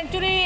Century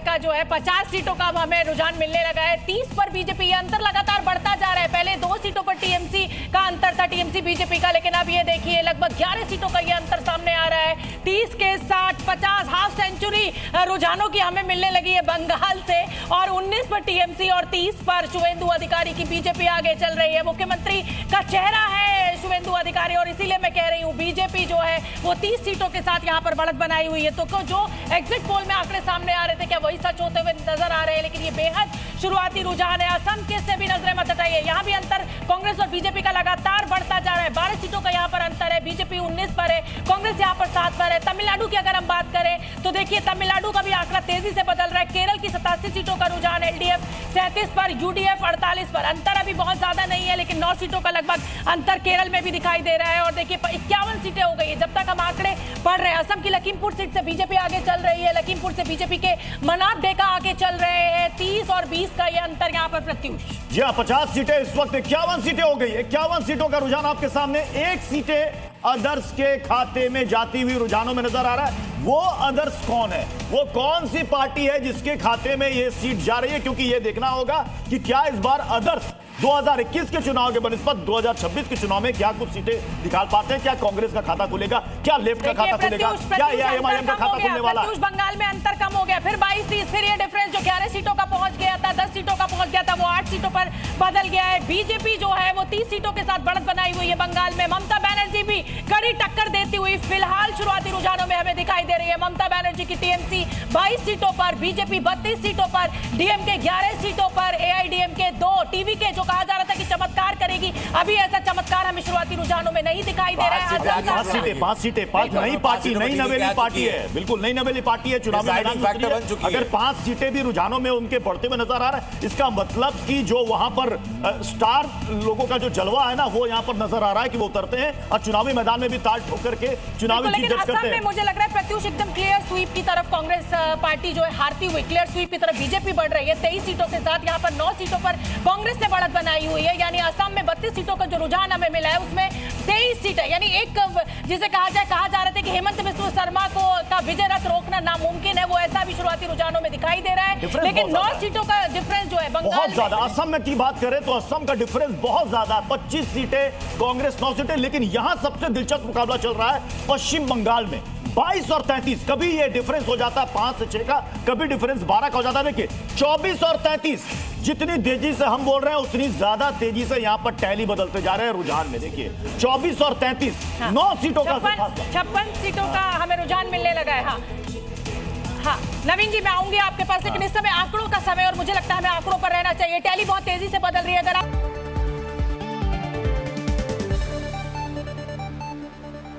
का जो है 50 सीटों का अब हमें रुझान मिलने लगा है। 30 पर बीजेपी, ये अंतर लगातार बढ़ता जा रहा है। पहले 2 सीटों पर टीएमसी का अंतर था, टीएमसी बीजेपी का, लेकिन अब ये देखिए लगभग 11 सीटों का ये अंतर सामने आ रहा है। 30 के 60, 50 हाफ सेंचुरी रुझानों की हमें मिलने लगी है बंगाल से, और 19 पर टीएमसी और 30 पर शुवेंदु अधिकारी की बीजेपी आगे चल रही है। मुख्यमंत्री का चेहरा है शुवेंदु अधिकारी, और इसीलिए मैं कह रही हूँ बीजेपी जो है वो 30 सीटों के साथ यहाँ पर बढ़त बनाई हुई है। तो जो एग्जिट पोल में आंकड़े सामने आ रहे थे, क्या वही सच होते हुए नजर आ रहे हैं? लेकिन ये बेहद शुरुआती रुझान है। असम के से भी नजरें मत हटाइए, यहाँ भी अंतर कांग्रेस और बीजेपी का लगातार बढ़ता जा रहा है। 12 सीटों का यहाँ पर अंतर है, बीजेपी 19 पर है, कांग्रेस यहाँ पर 7 पर है। तमिलनाडु की अगर हम बात करें तो देखिए तमिलनाडु का भी आंकड़ा तेजी से बदल रहा है। केरल की 87 सीटों का रुझान, एलडीएफ 37 पर, यूडीएफ 48 पर। अंतर अभी बहुत ज्यादा नहीं है, लेकिन 9 सीटों का लगभग अंतर केरल में भी दिखाई दे रहा है। और देखिए 51 सीटें हो गई है जब तक हम आंकड़े पढ़ रहे हैं। असम की लखीमपुर सीट से बीजेपी आगे चल रही है, लखीमपुर से बीजेपी के मनाप डेका आगे चल रहे हैं। 30 और 20 का ये अंतर यहाँ पर प्रत्युष। जी हाँ, 50 सीटें, इस वक्त 51 सीटें हो गई। 51 सीटों का रुझान आपके सामने। 1 सीटें अदर्स के खाते में जाती हुई रुझानों में नजर आ रहा है। वो अदर्स कौन है, वो कौन सी पार्टी है जिसके खाते में ये सीट जा रही है? क्योंकि ये देखना होगा कि क्या इस बार अदर्स 2021 के चुनाव के बनिस्बत 2026 के चुनाव में क्या कुछ सीटें निकाल पाते हैं? क्या कांग्रेस का खाता खुलेगा, क्या लेफ्ट का खाता खुलेगा, क्या एआईएमआईएम का खाता खुलने वाला है? बंगाल में अंतर कम हो गया, फिर 22-30, फिर ये डिफरेंस जो 11 सीटों का पहुंच गया था, 10 सीटों का पहुंच गया था, वो 8 सीटों पर बदल गया है। बीजेपी जो है वो 30 सीटों के साथ बढ़त बनाई हुई है बंगाल में। ममता बनर्जी भी कड़ी टक्कर देती हुई फिलहाल शुरुआती रुझानों में हमें दिखाई दे रही है। ममता बनर्जी की टीएमसी 22 सीटों पर, बीजेपी 32 सीटों पर, डीएमके 11 सीटों पर, एआईडीएमके 2, टीवी के जो कहा जा रहा था कि चमत्कार करेगी, अभी ऐसा चमत्कार हमें शुरुआती रुझानों में नहीं दिखाई दे रहा है। 5 सीटें, 5 नई पार्टी, नई नवेली पार्टी है, बिल्कुल नई नवेली पार्टी है, चुनाव में अगर 5 सीटें भी रुझानों में उनके बढ़ते हुए नजर आ रहा है, इसका मतलब कि जो वहां पर स्टार लोगों का जो जलवा है ना, वो यहाँ पर नजर आ रहा है कि वो उतरते हैं और चुनावी मैदान में भी ताल ठोकर के चुनावी जीत दर्ज करते हैं। मुझे लग रहा है प्रत्युष एकदम क्लियर स्वीप की तरफ कांग्रेस पार्टी जो है हारती हुई, क्लियर स्वीप की तरफ बीजेपी बढ़ रही है 23 सीटों के साथ। यहाँ पर 9 सीटों पर कांग्रेस ने बढ़त बनाई हुई है, यानी असम में 32 सीटों का जो रुझान हमें मिला है उसमें 23 सीटें, यानी एक जिसे कहा जा रहा था कि हेमंत बिस्वा शर्मा को का विजय रथ रोकना नामुमकिन है, वो ऐसा भी शुरुआती रुझानों में दिखाई दे रहा है। लेकिन 9 सीटों का डिफरेंस जो है बंगाल बहुत ज्यादा। असम की बात करें तो असम का डिफरेंस बहुत ज्यादा, 25 सीटें कांग्रेस, 9 सीटें। लेकिन यहां सबसे दिलचस्प मुकाबला चल रहा है पश्चिम बंगाल में। 22 और 33, कभी ये डिफरेंस हो जाता है 5 से 6 का, कभी डिफरेंस 12 का हो जाता है। देखिए 24 और 33, जितनी तेजी से हम बोल रहे हैं उतनी ज्यादा तेजी से यहाँ पर टैली बदलते जा रहे हैं रुझान में। देखिए 24 और 33, 9 सीटों का 56 सीटों का हमें रुझान मिलने लगा है। हाँ नवीन जी, मैं आऊंगी आपके पास, लेकिन इस समय आंकड़ों का समय और मुझे लगता है हमें आंकड़ों पर रहना चाहिए। टैली बहुत तेजी से बदल रही है। अगर आप